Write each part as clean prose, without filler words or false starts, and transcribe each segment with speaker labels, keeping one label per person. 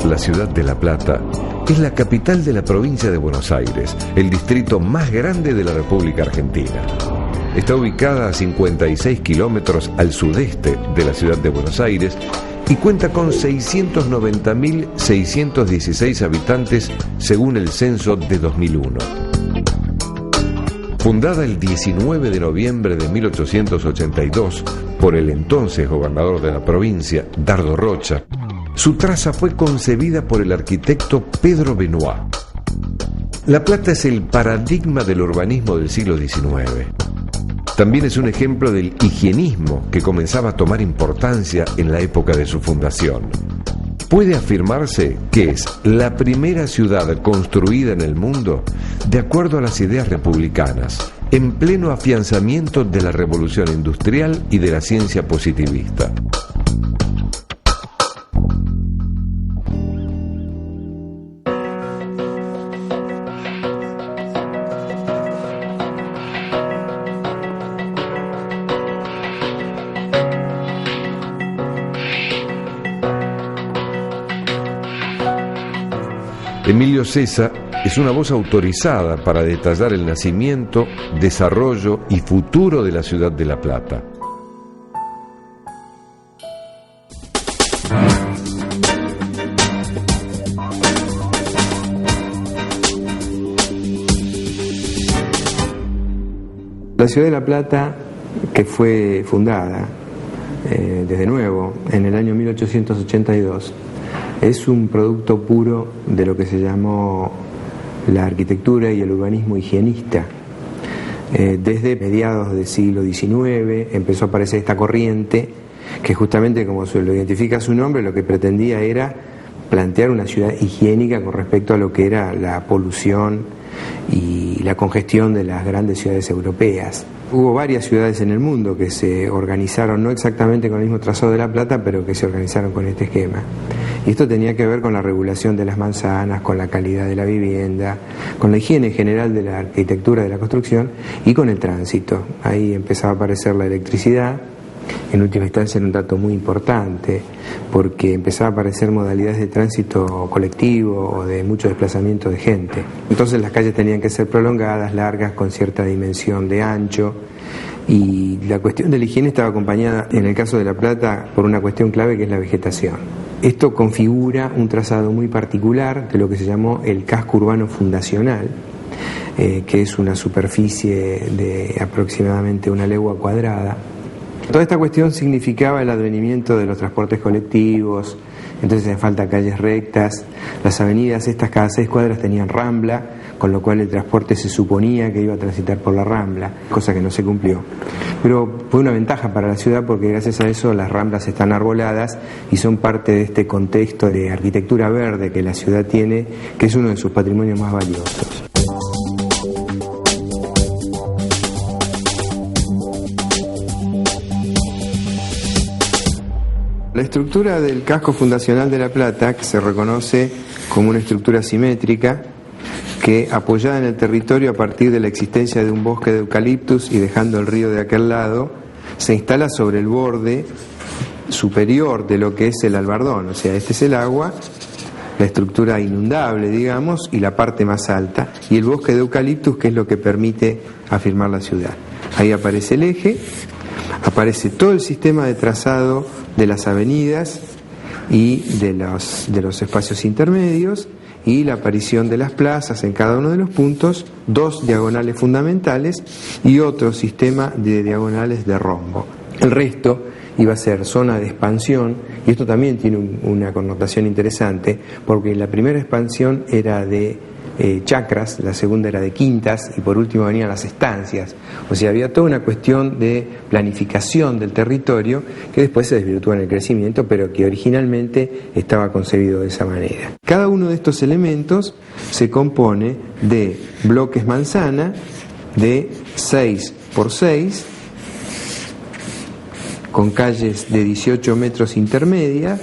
Speaker 1: La ciudad de La Plata es la capital de la provincia de Buenos Aires, el distrito más grande de la República Argentina. Está ubicada a 56 kilómetros al sudeste de la ciudad de Buenos Aires y cuenta con 690.616 habitantes según el censo de 2001. Fundada el 19 de noviembre de 1882 por el entonces gobernador de la provincia, Dardo Rocha, su traza fue concebida por el arquitecto Pedro Benoit. La Plata es el paradigma del urbanismo del siglo XIX. También es un ejemplo del higienismo que comenzaba a tomar importancia en la época de su fundación. Puede afirmarse que es la primera ciudad construida en el mundo de acuerdo a las ideas republicanas, en pleno afianzamiento de la revolución industrial y de la ciencia positivista. Emilio Sessa es una voz autorizada para detallar el nacimiento, desarrollo y futuro de la ciudad de La Plata.
Speaker 2: La ciudad de La Plata, que fue fundada desde nuevo en el año 1882, es un producto puro de lo que se llamó la arquitectura y el urbanismo higienista. Desde mediados del siglo XIX empezó a aparecer esta corriente que justamente, como lo identifica su nombre, lo que pretendía era plantear una ciudad higiénica con respecto a lo que era la polución y la congestión de las grandes ciudades europeas. Hubo varias ciudades en el mundo que se organizaron, no exactamente con el mismo trazado de La Plata, pero que se organizaron con este esquema. Y esto tenía que ver con la regulación de las manzanas, con la calidad de la vivienda, con la higiene general de la arquitectura de la construcción y con el tránsito. Ahí empezaba a aparecer la electricidad. En última instancia era un dato muy importante porque empezaba a aparecer modalidades de tránsito colectivo o de mucho desplazamiento de gente. Entonces las calles tenían que ser prolongadas, largas, con cierta dimensión de ancho, y la cuestión de la higiene estaba acompañada, en el caso de La Plata, por una cuestión clave que es la vegetación. Esto configura un trazado muy particular de lo que se llamó el casco urbano fundacional, que es una superficie de aproximadamente 1 legua cuadrada. Toda esta cuestión significaba el advenimiento de los transportes colectivos, entonces hacía falta calles rectas, las avenidas estas cada 6 cuadras tenían rambla, con lo cual el transporte se suponía que iba a transitar por la rambla, cosa que no se cumplió. Pero fue una ventaja para la ciudad porque gracias a eso las ramblas están arboladas y son parte de este contexto de arquitectura verde que la ciudad tiene, que es uno de sus patrimonios más valiosos. La estructura del casco fundacional de La Plata, que se reconoce como una estructura simétrica, que apoyada en el territorio a partir de la existencia de un bosque de eucaliptus y dejando el río de aquel lado, se instala sobre el borde superior de lo que es el albardón, o sea, este es el agua, la estructura inundable, digamos, y la parte más alta, y el bosque de eucaliptus, que es lo que permite afirmar la ciudad. Ahí aparece el eje, aparece todo el sistema de trazado de las avenidas y de los espacios intermedios, y la aparición de las plazas en cada uno de los puntos, 2 diagonales fundamentales y otro sistema de diagonales de rombo. El resto iba a ser zona de expansión, y esto también tiene una connotación interesante, porque la primera expansión era de chacras, la segunda era de quintas, y por último venían las estancias. O sea, había toda una cuestión de planificación del territorio que después se desvirtuó en el crecimiento, pero que originalmente estaba concebido de esa manera. Cada uno de estos elementos se compone de bloques manzana de 6 por 6, con calles de 18 metros intermedias,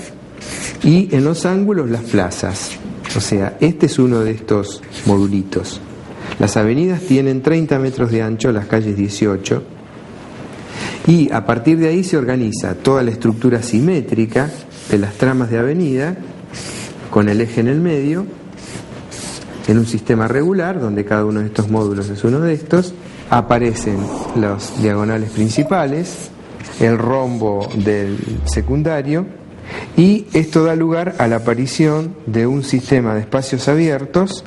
Speaker 2: y en los ángulos las plazas. O sea, este es uno de estos modulitos. Las avenidas tienen 30 metros de ancho, las calles 18, y a partir de ahí se organiza toda la estructura simétrica de las tramas de avenida con el eje en el medio, en un sistema regular, donde cada uno de estos módulos es uno de estos. Aparecen los diagonales principales, el rombo del secundario, y esto da lugar a la aparición de un sistema de espacios abiertos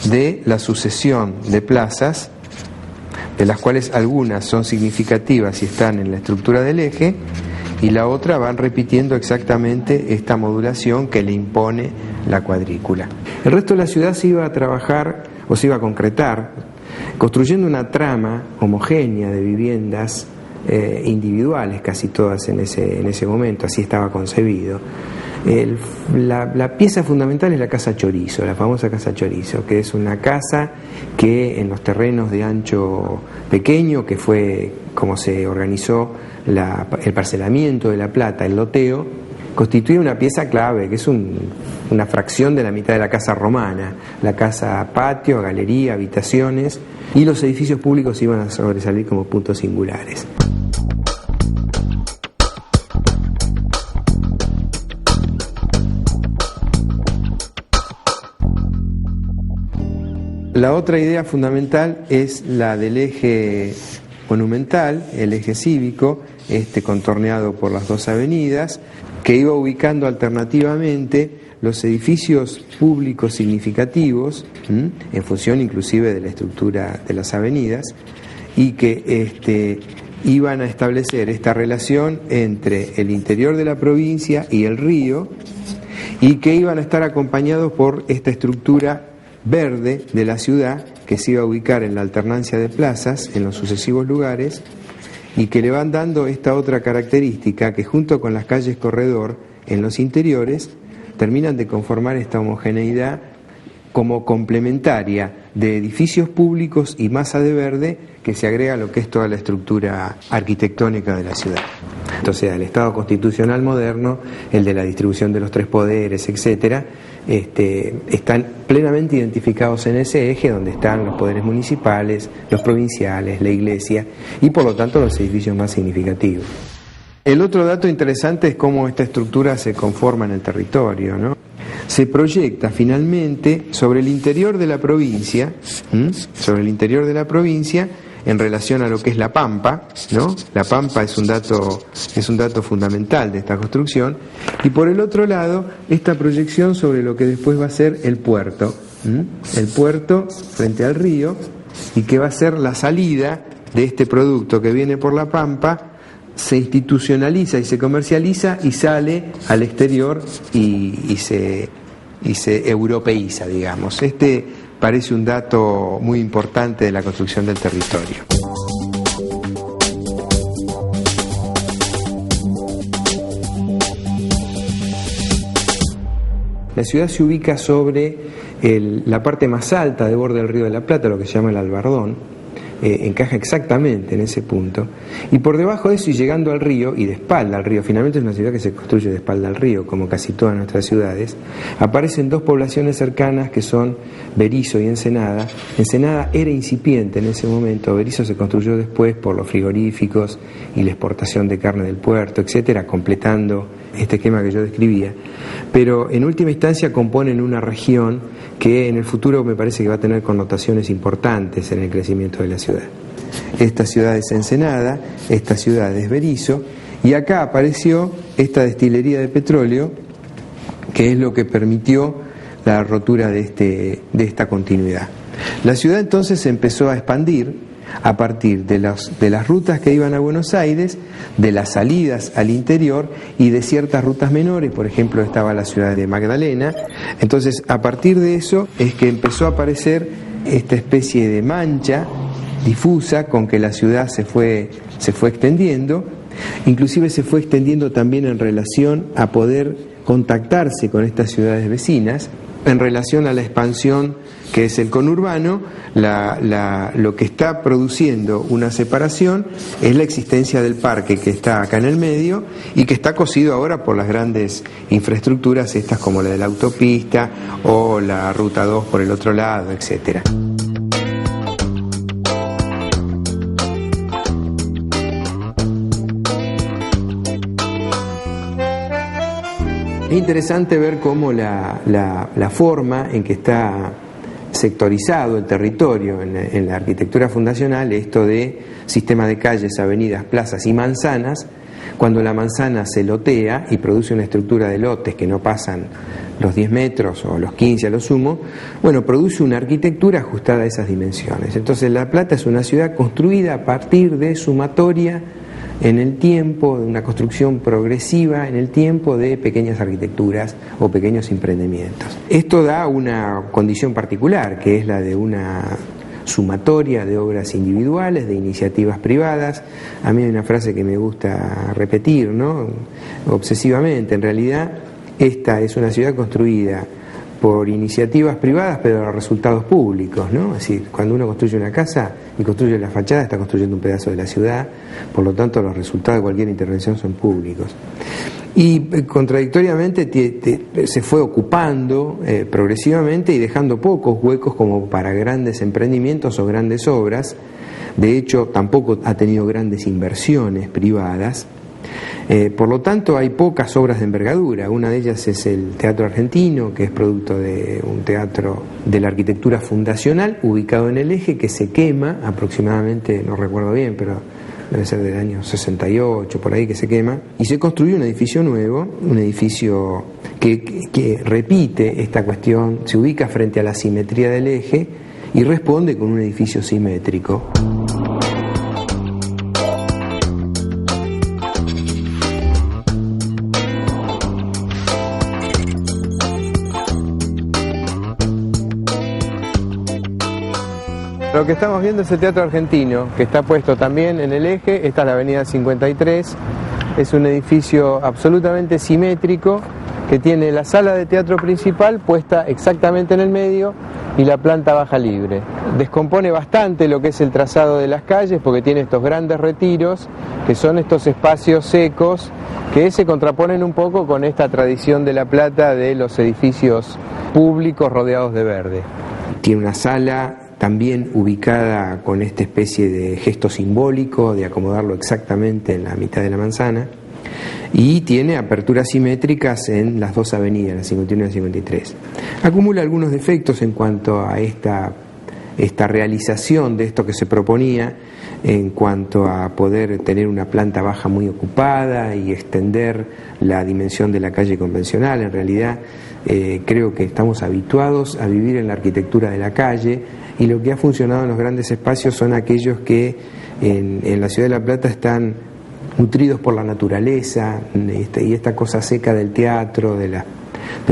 Speaker 2: de la sucesión de plazas, de las cuales algunas son significativas y están en la estructura del eje, y la otra van repitiendo exactamente esta modulación que le impone la cuadrícula. El resto de la ciudad se iba a trabajar o se iba a concretar construyendo una trama homogénea de viviendas individuales, casi todas en ese momento, así estaba concebido. La pieza fundamental es la Casa Chorizo, la famosa Casa Chorizo, que es una casa que en los terrenos de ancho pequeño, que fue como se organizó el parcelamiento de La Plata, el loteo, constituye una pieza clave, que es una fracción de la mitad de la casa romana, la casa patio, galería, habitaciones, y los edificios públicos iban a sobresalir como puntos singulares. La otra idea fundamental es la del eje monumental, el eje cívico, contorneado por las dos avenidas, que iba ubicando alternativamente los edificios públicos significativos, en función inclusive de la estructura de las avenidas, y que iban a establecer esta relación entre el interior de la provincia y el río, y que iban a estar acompañados por esta estructura verde de la ciudad, que se iba a ubicar en la alternancia de plazas en los sucesivos lugares, y que le van dando esta otra característica que, junto con las calles corredor en los interiores, terminan de conformar esta homogeneidad como complementaria de edificios públicos y masa de verde que se agrega a lo que es toda la estructura arquitectónica de la ciudad. Entonces, el Estado constitucional moderno, el de la distribución de los tres poderes, etcétera, están plenamente identificados en ese eje, donde están los poderes municipales, los provinciales, la iglesia y por lo tanto los edificios más significativos. El otro dato interesante es cómo esta estructura se conforma en el territorio, ¿no? Se proyecta finalmente sobre el interior de la provincia, en relación a lo que es la Pampa, ¿no? La Pampa es un dato fundamental de esta construcción, y por el otro lado esta proyección sobre lo que después va a ser el puerto, el puerto frente al río, y que va a ser la salida de este producto que viene por la Pampa, se institucionaliza y se comercializa y sale al exterior y se europeiza, digamos. Parece un dato muy importante de la construcción del territorio. La ciudad se ubica sobre la parte más alta de borde del río de la Plata, lo que se llama el Albardón. Encaja exactamente en ese punto, y por debajo de eso y llegando al río y de espalda al río, finalmente es una ciudad que se construye de espalda al río, como casi todas nuestras ciudades, aparecen dos poblaciones cercanas que son Berisso y Ensenada. Ensenada era incipiente en ese momento, Berisso se construyó después por los frigoríficos y la exportación de carne del puerto, etcétera, completando este esquema que yo describía, pero en última instancia componen una región que en el futuro me parece que va a tener connotaciones importantes en el crecimiento de la ciudad. Esta ciudad es Ensenada, esta ciudad es Berisso, y acá apareció esta destilería de petróleo, que es lo que permitió la rotura de esta continuidad. La ciudad entonces se empezó a expandir a partir de las rutas que iban a Buenos Aires, de las salidas al interior y de ciertas rutas menores. Por ejemplo, estaba la ciudad de Magdalena. Entonces, a partir de eso es que empezó a aparecer esta especie de mancha difusa con que la ciudad se fue extendiendo. Inclusive se fue extendiendo también en relación a poder contactarse con estas ciudades vecinas, en relación a la expansión que es el conurbano. Lo que está produciendo una separación es la existencia del parque, que está acá en el medio y que está cosido ahora por las grandes infraestructuras, estas como la de la autopista o la Ruta 2 por el otro lado, etcétera. Es interesante ver cómo la forma en que está sectorizado el territorio en la arquitectura fundacional, esto de sistema de calles, avenidas, plazas y manzanas, cuando la manzana se lotea y produce una estructura de lotes que no pasan los 10 metros o los 15 a lo sumo, bueno, produce una arquitectura ajustada a esas dimensiones. Entonces La Plata es una ciudad construida a partir de sumatoria en el tiempo, de una construcción progresiva en el tiempo de pequeñas arquitecturas o pequeños emprendimientos. Esto da una condición particular, que es la de una sumatoria de obras individuales, de iniciativas privadas. A mí hay una frase que me gusta repetir, ¿no?, obsesivamente. En realidad, esta es una ciudad construida por iniciativas privadas, pero a resultados públicos, ¿no? Es decir, cuando uno construye una casa y construye la fachada, está construyendo un pedazo de la ciudad, por lo tanto los resultados de cualquier intervención son públicos. Y contradictoriamente se fue ocupando progresivamente y dejando pocos huecos como para grandes emprendimientos o grandes obras. De hecho, tampoco ha tenido grandes inversiones privadas. Por lo tanto, hay pocas obras de envergadura. Una de ellas es el Teatro Argentino, que es producto de un teatro de la arquitectura fundacional, ubicado en el Eje, que se quema aproximadamente, no recuerdo bien, pero debe ser del año 68, por ahí, que se quema, y se construye un edificio nuevo, un edificio que repite esta cuestión, se ubica frente a la simetría del Eje y responde con un edificio simétrico. Lo que estamos viendo es el Teatro Argentino, que está puesto también en el Eje. Esta es la avenida 53, es un edificio absolutamente simétrico que tiene la sala de teatro principal puesta exactamente en el medio y la planta baja libre. Descompone bastante lo que es el trazado de las calles porque tiene estos grandes retiros, que son estos espacios secos que se contraponen un poco con esta tradición de La Plata de los edificios públicos rodeados de verde. Tiene una sala también ubicada con esta especie de gesto simbólico de acomodarlo exactamente en la mitad de la manzana, y tiene aperturas simétricas en las dos avenidas, la 51 y la 53. Acumula algunos defectos en cuanto a esta realización de esto que se proponía, en cuanto a poder tener una planta baja muy ocupada y extender la dimensión de la calle convencional. En realidad creo que estamos habituados a vivir en la arquitectura de la calle, y lo que ha funcionado en los grandes espacios son aquellos que en la ciudad de La Plata están nutridos por la naturaleza, y esta cosa seca del teatro, de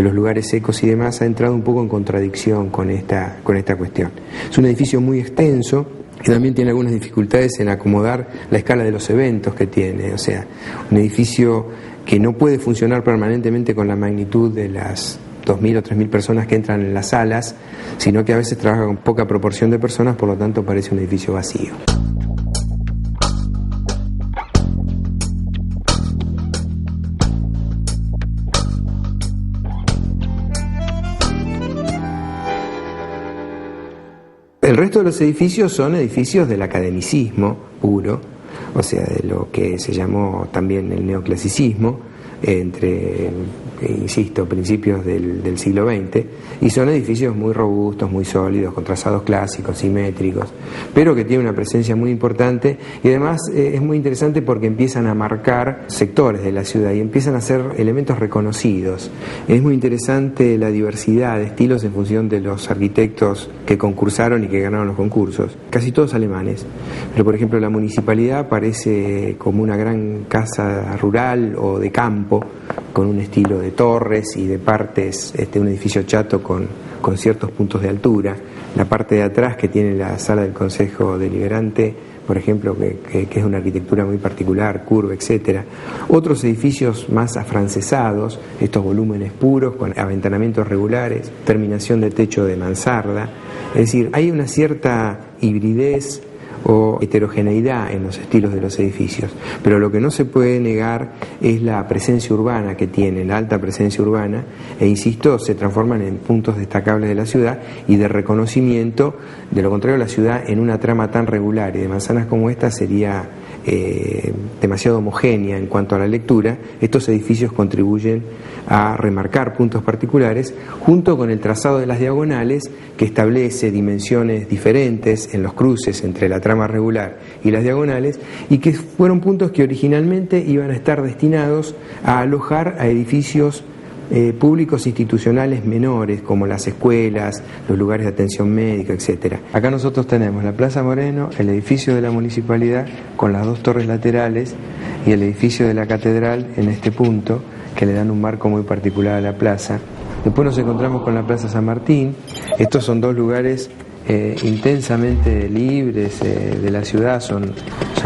Speaker 2: los lugares secos y demás, ha entrado un poco en contradicción con esta cuestión. Es un edificio muy extenso, que también tiene algunas dificultades en acomodar la escala de los eventos que tiene, o sea, un edificio que no puede funcionar permanentemente con la magnitud de las 2.000 o 3.000 personas que entran en las salas, sino que a veces trabaja con poca proporción de personas, por lo tanto parece un edificio vacío. El resto de los edificios son edificios del academicismo puro, o sea, de lo que se llamó también el neoclasicismo, entre, insisto, principios del siglo XX, y son edificios muy robustos, muy sólidos, con trazados clásicos, simétricos, pero que tienen una presencia muy importante, y además es muy interesante porque empiezan a marcar sectores de la ciudad y empiezan a ser elementos reconocidos. Es muy interesante la diversidad de estilos en función de los arquitectos que concursaron y que ganaron los concursos, casi todos alemanes, pero por ejemplo la municipalidad parece como una gran casa rural o de campo, con un estilo de torres y de partes, un edificio chato con ciertos puntos de altura. La parte de atrás, que tiene la sala del Consejo Deliberante, por ejemplo, que es una arquitectura muy particular, curva, etcétera. Otros edificios más afrancesados, estos volúmenes puros con aventanamientos regulares, terminación de techo de mansarda. Es decir, hay una cierta hibridez o heterogeneidad en los estilos de los edificios, pero lo que no se puede negar es la presencia urbana que tiene, la alta presencia urbana, e insisto, se transforman en puntos destacables de la ciudad y de reconocimiento. De lo contrario, la ciudad en una trama tan regular y de manzanas como esta sería demasiado homogénea en cuanto a la lectura, estos edificios contribuyen a remarcar puntos particulares junto con el trazado de las diagonales, que establece dimensiones diferentes en los cruces entre la trama regular y las diagonales, y que fueron puntos que originalmente iban a estar destinados a alojar a edificios públicos institucionales menores, como las escuelas, los lugares de atención médica, etcétera. Acá nosotros tenemos la Plaza Moreno, el edificio de la municipalidad con las dos torres laterales y el edificio de la catedral en este punto, que le dan un marco muy particular a la plaza. Después nos encontramos con la Plaza San Martín. Estos son dos lugares intensamente libres de la ciudad, son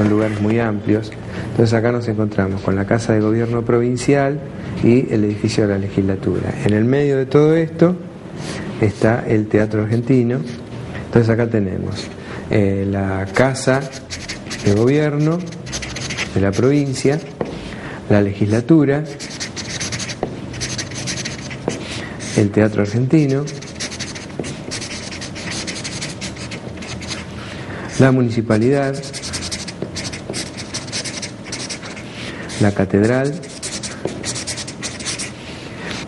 Speaker 2: lugares muy amplios. Entonces acá nos encontramos con la Casa de Gobierno Provincial y el edificio de la legislatura. En el medio de todo esto está el Teatro Argentino. Entonces acá tenemos la Casa de Gobierno de la provincia, la legislatura, el Teatro Argentino, la municipalidad, la catedral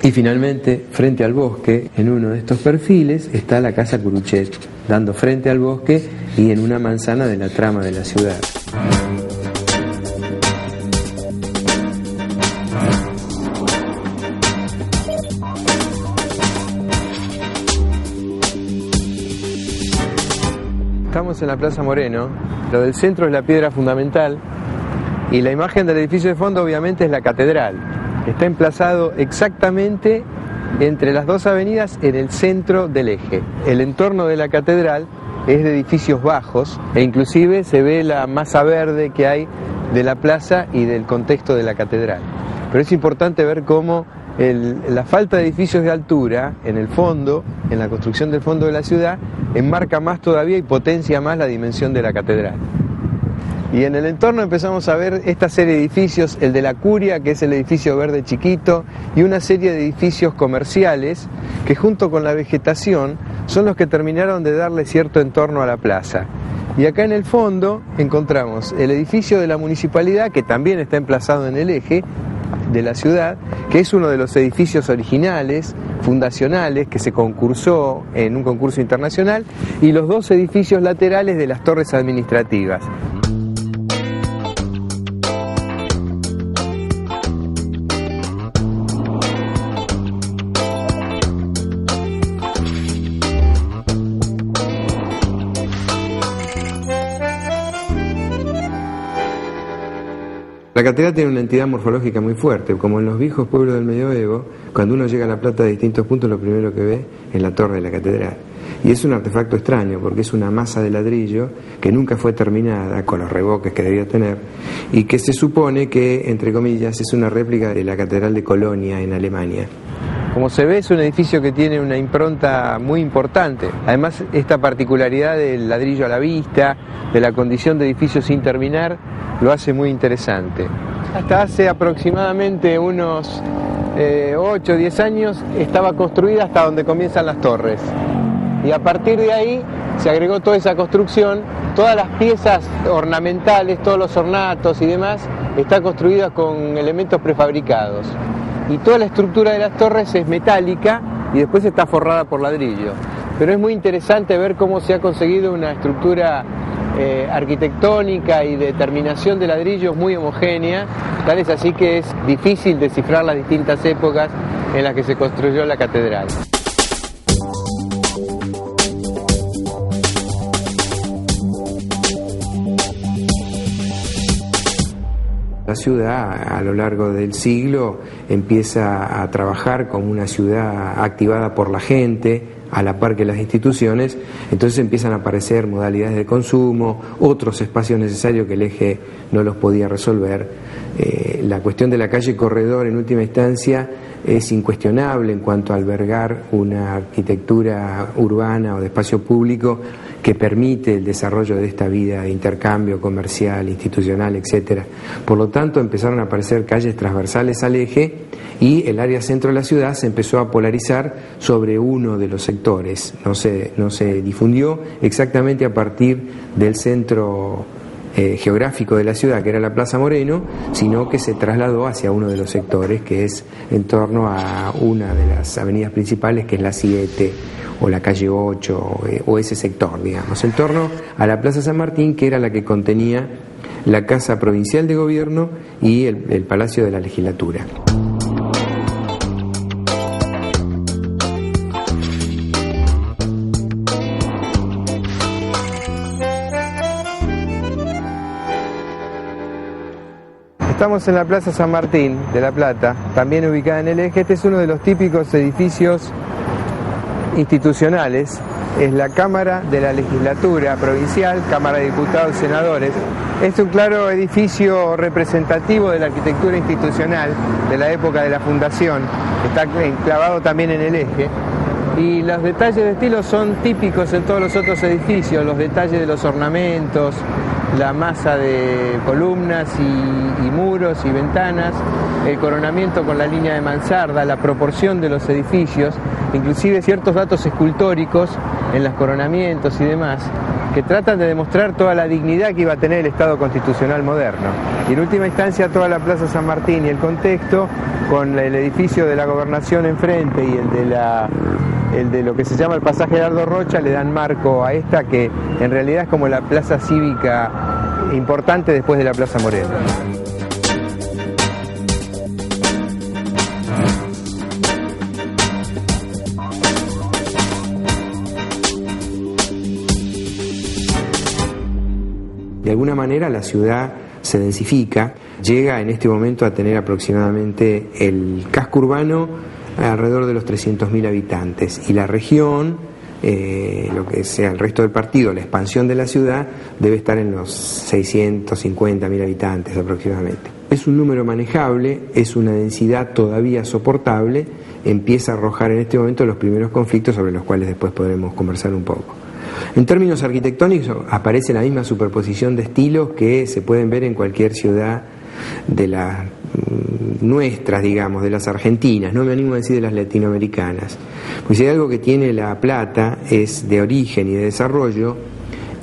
Speaker 2: y finalmente, frente al bosque, en uno de estos perfiles, está la Casa Curuchet, dando frente al bosque y en una manzana de la trama de la ciudad. Estamos en la Plaza Moreno, lo del centro es la piedra fundamental y la imagen del edificio de fondo obviamente es la catedral. Está emplazado exactamente entre las dos avenidas en el centro del eje. El entorno de la catedral es de edificios bajos e inclusive se ve la masa verde que hay de la plaza y del contexto de la catedral. Pero es importante ver cómo la falta de edificios de altura en el fondo, en la construcción del fondo de la ciudad, enmarca más todavía y potencia más la dimensión de la catedral. Y en el entorno empezamos a ver esta serie de edificios, el de la Curia, que es el edificio verde chiquito, y una serie de edificios comerciales que junto con la vegetación son los que terminaron de darle cierto entorno a la plaza. Y acá en el fondo encontramos el edificio de la municipalidad, que también está emplazado en el eje de la ciudad, que es uno de los edificios originales, fundacionales, que se concursó en un concurso internacional, y los dos edificios laterales de las torres administrativas. La catedral tiene una entidad morfológica muy fuerte, como en los viejos pueblos del medioevo, cuando uno llega a La Plata de distintos puntos, lo primero que ve es la torre de la catedral. Y es un artefacto extraño, porque es una masa de ladrillo que nunca fue terminada, con los revoques que debía tener, y que se supone que, entre comillas, es una réplica de la catedral de Colonia en Alemania. Como se ve, es un edificio que tiene una impronta muy importante. Además, esta particularidad del ladrillo a la vista, de la condición de edificio sin terminar, lo hace muy interesante. Hasta hace aproximadamente unos 8 o 10 años estaba construida hasta donde comienzan las torres. Y a partir de ahí se agregó toda esa construcción, todas las piezas ornamentales, todos los ornatos y demás, está construida con elementos prefabricados. Y toda la estructura de las torres es metálica y después está forrada por ladrillo. Pero es muy interesante ver cómo se ha conseguido una estructura arquitectónica y de terminación de ladrillos muy homogénea, tal es así que es difícil descifrar las distintas épocas en las que se construyó la catedral. La ciudad a lo largo del siglo empieza a trabajar como una ciudad activada por la gente, a la par que las instituciones, entonces empiezan a aparecer modalidades de consumo, otros espacios necesarios que el eje no los podía resolver. La cuestión de la calle Corredor en última instancia es incuestionable en cuanto a albergar una arquitectura urbana o de espacio público que permite el desarrollo de esta vida de intercambio comercial, institucional, etcétera. Por lo tanto, empezaron a aparecer calles transversales al eje y el área centro de la ciudad se empezó a polarizar sobre uno de los sectores. No se difundió exactamente a partir del centro geográfico de la ciudad, que era la Plaza Moreno, sino que se trasladó hacia uno de los sectores, que es en torno a una de las avenidas principales, que es la 7 o la calle 8 o ese sector, digamos, en torno a la Plaza San Martín, que era la que contenía la Casa Provincial de Gobierno y el Palacio de la Legislatura. Estamos en la Plaza San Martín de La Plata, también ubicada en el Eje. Este es uno de los típicos edificios institucionales. Es la Cámara de la Legislatura Provincial, Cámara de Diputados y Senadores. Es un claro edificio representativo de la arquitectura institucional de la época de la fundación. Está enclavado también en el Eje. Y los detalles de estilo son típicos en todos los otros edificios, los detalles de los ornamentos, la masa de columnas y muros y ventanas, el coronamiento con la línea de mansarda, la proporción de los edificios, inclusive ciertos datos escultóricos en los coronamientos y demás, que tratan de demostrar toda la dignidad que iba a tener el Estado constitucional moderno. Y en última instancia toda la Plaza San Martín y el contexto, con el edificio de la Gobernación enfrente y el de lo que se llama el pasaje Dardo Rocha, le dan marco a esta, que en realidad es como la plaza cívica importante después de la Plaza Moreno. De alguna manera la ciudad se densifica, llega en este momento a tener aproximadamente el casco urbano alrededor de los 300.000 habitantes, y la región, lo que sea el resto del partido, la expansión de la ciudad, debe estar en los 650.000 habitantes aproximadamente. Es un número manejable, es una densidad todavía soportable, empieza a arrojar en este momento los primeros conflictos sobre los cuales después podremos conversar un poco. En términos arquitectónicos aparece la misma superposición de estilos que se pueden ver en cualquier ciudad de las nuestras, digamos, de las argentinas, no me animo a decir de las latinoamericanas. Pues si hay algo que tiene La Plata es de origen y de desarrollo,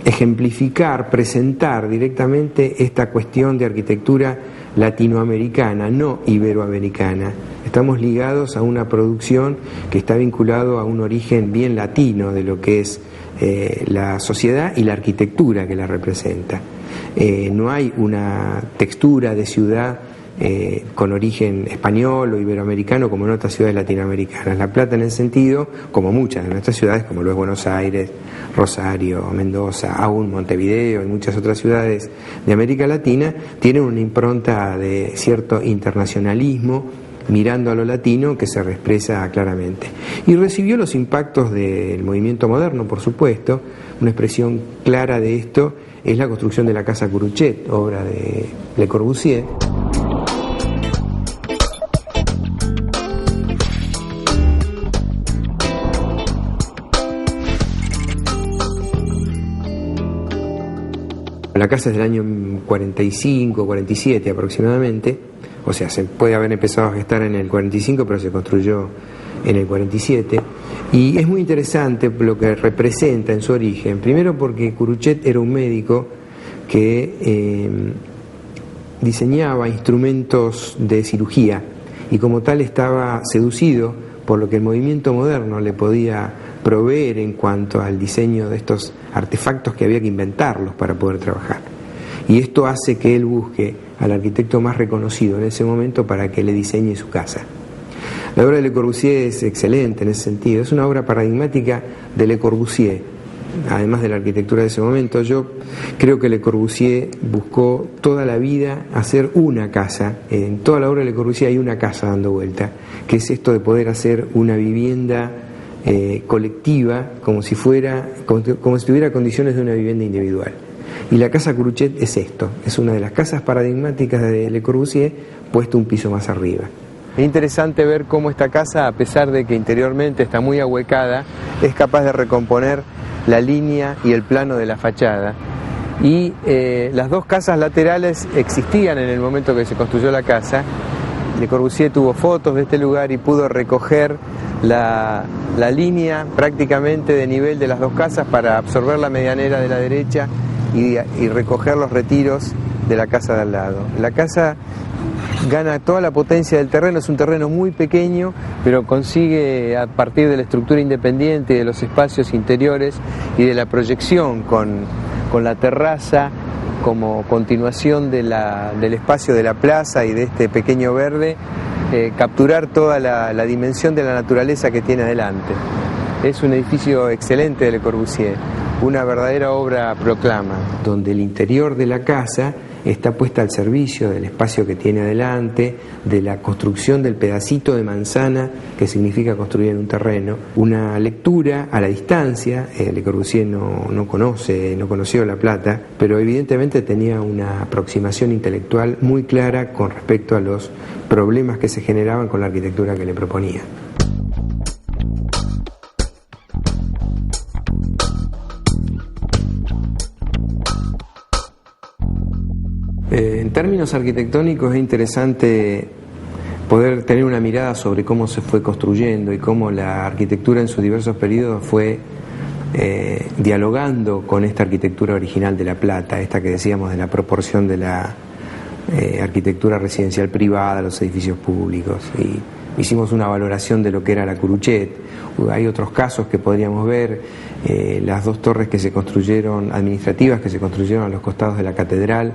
Speaker 2: ejemplificar, presentar directamente esta cuestión de arquitectura latinoamericana, no iberoamericana. Estamos ligados a una producción que está vinculado a un origen bien latino de lo que es la sociedad y la arquitectura que la representa. No hay una textura de ciudad con origen español o iberoamericano como en otras ciudades latinoamericanas. La Plata, en ese sentido, como muchas de nuestras ciudades, como lo es Buenos Aires, Rosario, Mendoza, aún Montevideo y muchas otras ciudades de América Latina, tienen una impronta de cierto internacionalismo, mirando a lo latino, que se expresa claramente. Y recibió los impactos del movimiento moderno, por supuesto. Una expresión clara de esto es la construcción de la Casa Curuchet, obra de Le Corbusier. La casa es del año 45, 47 aproximadamente, o sea, se puede haber empezado a gestar en el 45, pero se construyó en el 47, y es muy interesante lo que representa en su origen. Primero porque Curuchet era un médico que diseñaba instrumentos de cirugía y como tal estaba seducido por lo que el movimiento moderno le podía proveer en cuanto al diseño de estos artefactos que había que inventarlos para poder trabajar. Y esto hace que él busque al arquitecto más reconocido en ese momento para que le diseñe su casa. La obra de Le Corbusier es excelente en ese sentido, es una obra paradigmática de Le Corbusier, además de la arquitectura de ese momento. Yo creo que Le Corbusier buscó toda la vida hacer una casa. En toda la obra de Le Corbusier hay una casa dando vuelta, que es esto de poder hacer una vivienda colectiva como si tuviera condiciones de una vivienda individual. Y la Casa Curuchet es esto, es una de las casas paradigmáticas de Le Corbusier puesto un piso más arriba. Es interesante ver cómo esta casa, a pesar de que interiormente está muy ahuecada, es capaz de recomponer la línea y el plano de la fachada. Y las dos casas laterales existían en el momento que se construyó la casa. Le Corbusier tuvo fotos de este lugar y pudo recoger la línea prácticamente de nivel de las dos casas para absorber la medianera de la derecha y recoger los retiros de la casa de al lado. La casa gana toda la potencia del terreno, es un terreno muy pequeño, pero consigue, a partir de la estructura independiente, de los espacios interiores y de la proyección con la terraza como continuación del espacio de la plaza y de este pequeño verde, capturar toda la dimensión de la naturaleza que tiene adelante. Es un edificio excelente de Le Corbusier, una verdadera obra proclama, donde el interior de la casa está puesta al servicio del espacio que tiene adelante, de la construcción del pedacito de manzana que significa construir en un terreno, una lectura a la distancia. Le Corbusier no conoció La Plata, pero evidentemente tenía una aproximación intelectual muy clara con respecto a los problemas que se generaban con la arquitectura que le proponía. En términos arquitectónicos es interesante poder tener una mirada sobre cómo se fue construyendo y cómo la arquitectura en sus diversos periodos fue dialogando con esta arquitectura original de La Plata, esta que decíamos de la proporción de la arquitectura residencial privada a los edificios públicos. Y hicimos una valoración de lo que era la Curuchet. Hay otros casos que podríamos ver, las dos torres que se construyeron, administrativas, que se construyeron a los costados de la catedral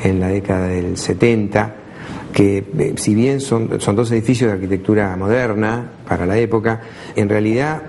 Speaker 2: en la década del 70, que si bien son dos edificios de arquitectura moderna para la época, en realidad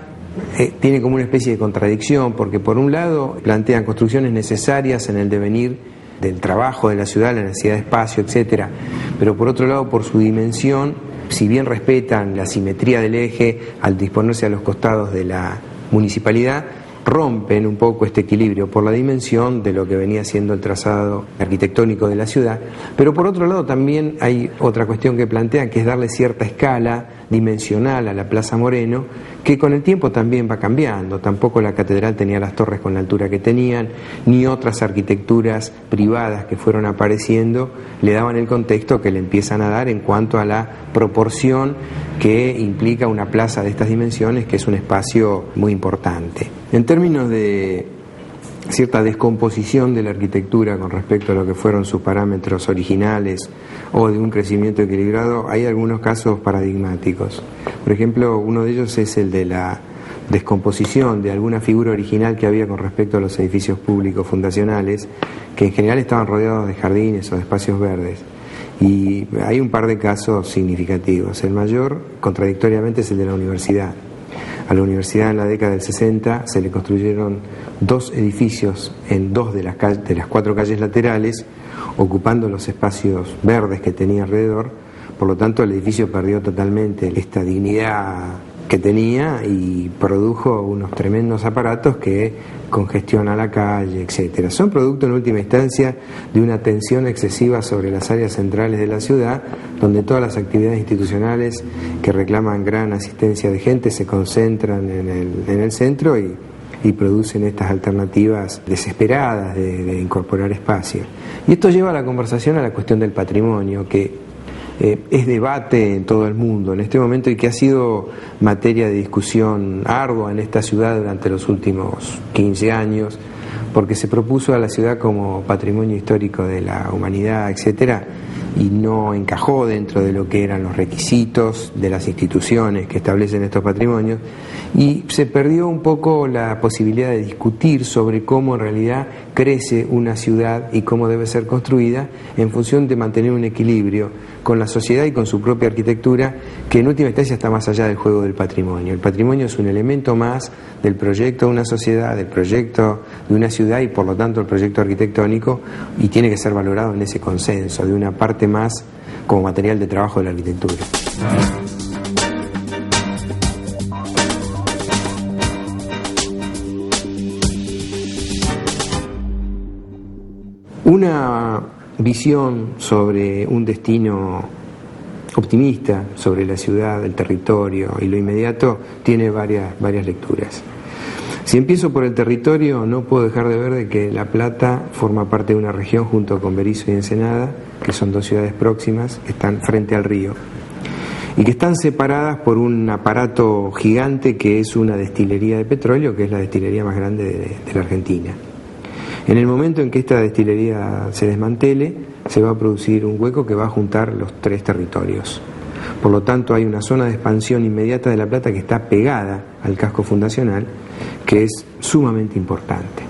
Speaker 2: tiene como una especie de contradicción, porque por un lado plantean construcciones necesarias en el devenir del trabajo de la ciudad, la necesidad de espacio, etcétera, pero por otro lado, por su dimensión, si bien respetan la simetría del eje al disponerse a los costados de la municipalidad, rompen un poco este equilibrio por la dimensión de lo que venía siendo el trazado arquitectónico de la ciudad, pero por otro lado también hay otra cuestión que plantean, que es darle cierta escala dimensional a la Plaza Moreno, que con el tiempo también va cambiando. Tampoco la catedral tenía las torres con la altura que tenían, ni otras arquitecturas privadas que fueron apareciendo le daban el contexto que le empiezan a dar en cuanto a la proporción que implica una plaza de estas dimensiones, que es un espacio muy importante. En términos de cierta descomposición de la arquitectura con respecto a lo que fueron sus parámetros originales o de un crecimiento equilibrado, hay algunos casos paradigmáticos. Por ejemplo, uno de ellos es el de la descomposición de alguna figura original que había con respecto a los edificios públicos fundacionales, que en general estaban rodeados de jardines o de espacios verdes. Y hay un par de casos significativos. El mayor, contradictoriamente, es el de la universidad. A la universidad en la década del 60 se le construyeron dos edificios en dos de las 4 calles laterales, ocupando los espacios verdes que tenía alrededor. Por lo tanto, el edificio perdió totalmente esta dignidad que tenía y produjo unos tremendos aparatos que congestionan la calle, etcétera. Son producto en última instancia de una tensión excesiva sobre las áreas centrales de la ciudad, donde todas las actividades institucionales que reclaman gran asistencia de gente se concentran en el centro y producen estas alternativas desesperadas de incorporar espacio. Y esto lleva a la conversación a la cuestión del patrimonio, que es debate en todo el mundo en este momento y que ha sido materia de discusión ardua en esta ciudad durante los últimos 15 años, porque se propuso a la ciudad como patrimonio histórico de la humanidad, etcétera, y no encajó dentro de lo que eran los requisitos de las instituciones que establecen estos patrimonios, y se perdió un poco la posibilidad de discutir sobre cómo en realidad crece una ciudad y cómo debe ser construida en función de mantener un equilibrio con la sociedad y con su propia arquitectura, que en última instancia está más allá del juego del patrimonio. El patrimonio es un elemento más del proyecto de una sociedad, del proyecto de una ciudad y por lo tanto el proyecto arquitectónico, y tiene que ser valorado en ese consenso, de una parte más como material de trabajo de la arquitectura. Una visión sobre un destino optimista sobre la ciudad, el territorio y lo inmediato tiene varias lecturas. Si empiezo por el territorio, no puedo dejar de ver de que La Plata forma parte de una región junto con Berisso y Ensenada, que son dos ciudades próximas, que están frente al río y que están separadas por un aparato gigante que es una destilería de petróleo, que es la destilería más grande de la Argentina. En el momento en que esta destilería se desmantele, se va a producir un hueco que va a juntar los tres territorios. Por lo tanto, hay una zona de expansión inmediata de La Plata que está pegada al casco fundacional, que es sumamente importante.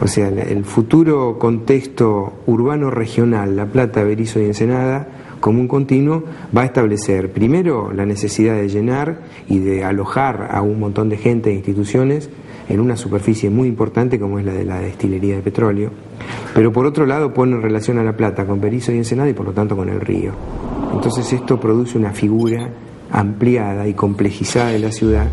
Speaker 2: O sea, el futuro contexto urbano regional, La Plata, Berisso y Ensenada, como un continuo, va a establecer primero la necesidad de llenar y de alojar a un montón de gente e instituciones en una superficie muy importante como es la de la destilería de petróleo, pero por otro lado pone en relación a La Plata con Berisso y Ensenada y por lo tanto con el río. Entonces esto produce una figura ampliada y complejizada de la ciudad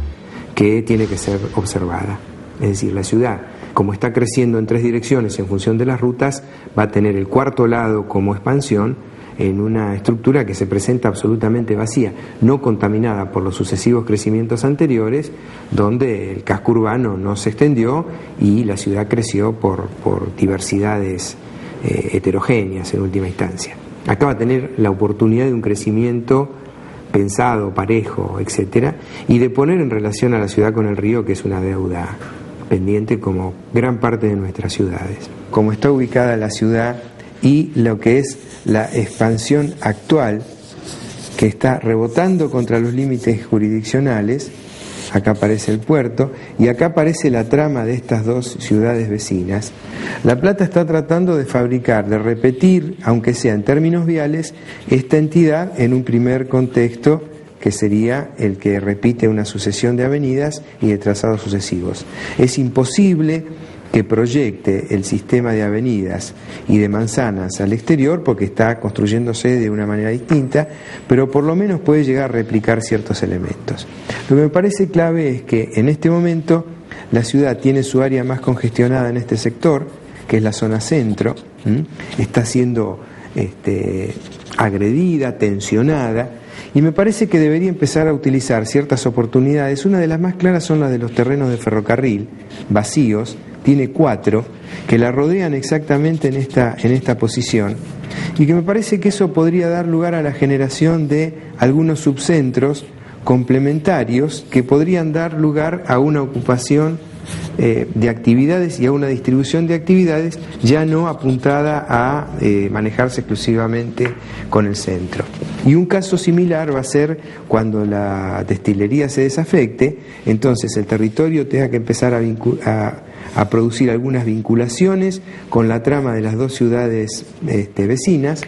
Speaker 2: que tiene que ser observada. Es decir, la ciudad, como está creciendo en tres direcciones en función de las rutas, va a tener el cuarto lado como expansión en una estructura que se presenta absolutamente vacía, no contaminada por los sucesivos crecimientos anteriores, donde el casco urbano no se extendió y la ciudad creció por diversidades heterogéneas en última instancia. Acá va a tener la oportunidad de un crecimiento pensado, parejo, etcétera, y de poner en relación a la ciudad con el río, que es una deuda pendiente como gran parte de nuestras ciudades. Como está ubicada la ciudad y lo que es la expansión actual, que está rebotando contra los límites jurisdiccionales, acá aparece el puerto y acá aparece la trama de estas dos ciudades vecinas. La Plata está tratando de fabricar, de repetir, aunque sea en términos viales, esta entidad en un primer contexto que sería el que repite una sucesión de avenidas y de trazados sucesivos. Es imposible que proyecte el sistema de avenidas y de manzanas al exterior porque está construyéndose de una manera distinta, pero por lo menos puede llegar a replicar ciertos elementos. Lo que me parece clave es que en este momento la ciudad tiene su área más congestionada en este sector, que es la zona centro, está siendo agredida, tensionada, y me parece que debería empezar a utilizar ciertas oportunidades. Una de las más claras son las de los terrenos de ferrocarril vacíos, tiene 4 que la rodean exactamente en esta posición, y que me parece que eso podría dar lugar a la generación de algunos subcentros complementarios que podrían dar lugar a una ocupación de actividades y a una distribución de actividades ya no apuntada a manejarse exclusivamente con el centro. Y un caso similar va a ser cuando la destilería se desafecte, entonces el territorio tenga que empezar a producir algunas vinculaciones con la trama de las dos ciudades vecinas,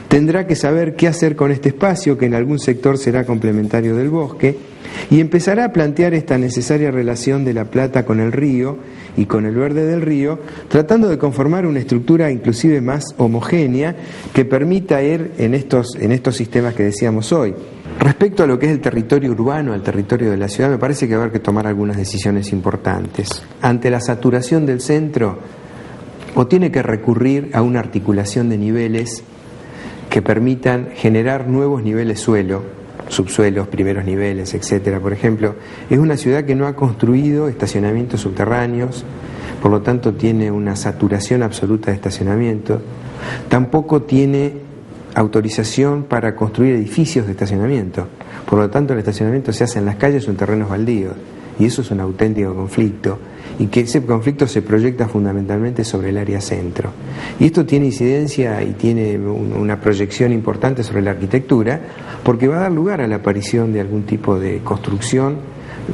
Speaker 2: tendrá que saber qué hacer con este espacio que en algún sector será complementario del bosque, y empezará a plantear esta necesaria relación de La Plata con el río y con el verde del río, tratando de conformar una estructura inclusive más homogénea que permita ir en estos sistemas que decíamos hoy. Respecto a lo que es el territorio urbano, al territorio de la ciudad, me parece que va a haber que tomar algunas decisiones importantes. Ante la saturación del centro, o tiene que recurrir a una articulación de niveles que permitan generar nuevos niveles suelo, subsuelos, primeros niveles, etcétera. Por ejemplo, es una ciudad que no ha construido estacionamientos subterráneos, por lo tanto tiene una saturación absoluta de estacionamiento. Tampoco tiene autorización para construir edificios de estacionamiento, por lo tanto el estacionamiento se hace en las calles o en terrenos baldíos, y eso es un auténtico conflicto, y que ese conflicto se proyecta fundamentalmente sobre el área centro. Y esto tiene incidencia y tiene una proyección importante sobre la arquitectura, porque va a dar lugar a la aparición de algún tipo de construcción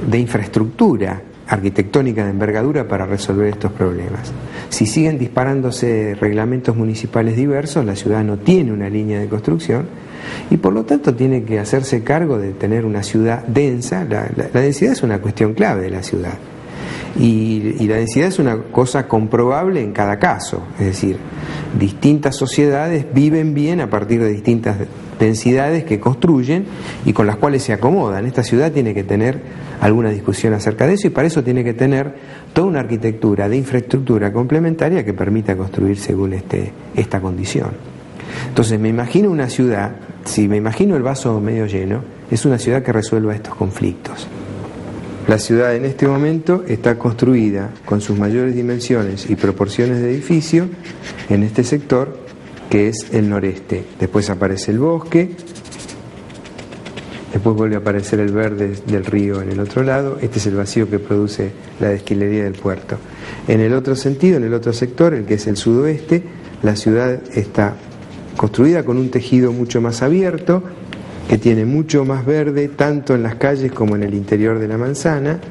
Speaker 2: de infraestructura arquitectónica de envergadura para resolver estos problemas. Si siguen disparándose reglamentos municipales diversos, la ciudad no tiene una línea de construcción y por lo tanto tiene que hacerse cargo de tener una ciudad densa. La densidad es una cuestión clave de la ciudad y la densidad es una cosa comprobable en cada caso, es decir, distintas sociedades viven bien a partir de distintas densidades que construyen y con las cuales se acomodan. Esta ciudad tiene que tener alguna discusión acerca de eso y para eso tiene que tener toda una arquitectura de infraestructura complementaria que permita construir según esta condición. Entonces me imagino una ciudad, si me imagino el vaso medio lleno, es una ciudad que resuelva estos conflictos. La ciudad en este momento está construida con sus mayores dimensiones y proporciones de edificio en este sector que es el noreste. Después aparece el bosque, después vuelve a aparecer el verde del río en el otro lado, este es el vacío que produce la desquilería del puerto. En el otro sentido, en el otro sector, el que es el sudoeste, la ciudad está construida con un tejido mucho más abierto, que tiene mucho más verde, tanto en las calles como en el interior de la manzana,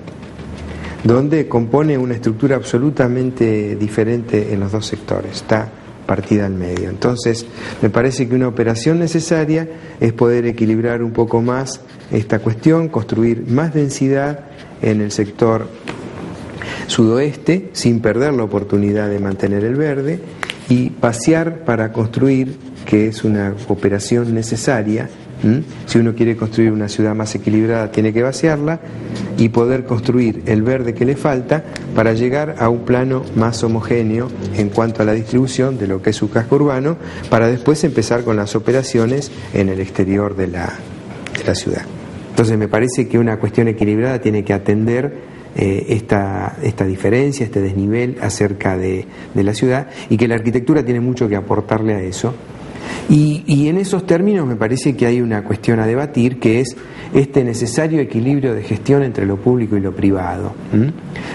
Speaker 2: donde compone una estructura absolutamente diferente en los dos sectores, está partida al medio. Entonces, me parece que una operación necesaria es poder equilibrar un poco más esta cuestión, construir más densidad en el sector sudoeste, sin perder la oportunidad de mantener el verde, y vaciar para construir, que es una operación necesaria. Si uno quiere construir una ciudad más equilibrada, tiene que vaciarla y poder construir el verde que le falta para llegar a un plano más homogéneo en cuanto a la distribución de lo que es su casco urbano, para después empezar con las operaciones en el exterior de la ciudad. Entonces me parece que una cuestión equilibrada tiene que atender esta diferencia, este desnivel acerca de la ciudad, y que la arquitectura tiene mucho que aportarle a eso. Y en esos términos me parece que hay una cuestión a debatir, que es este necesario equilibrio de gestión entre lo público y lo privado.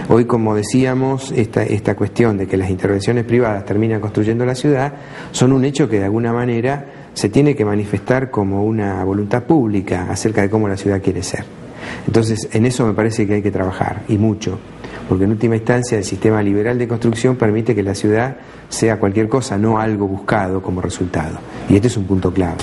Speaker 2: Hoy, como decíamos, esta cuestión de que las intervenciones privadas terminan construyendo la ciudad son un hecho que de alguna manera se tiene que manifestar como una voluntad pública acerca de cómo la ciudad quiere ser. Entonces, en eso me parece que hay que trabajar, y mucho, porque en última instancia el sistema liberal de construcción permite que la ciudad sea cualquier cosa, no algo buscado como resultado. Y este es un punto clave.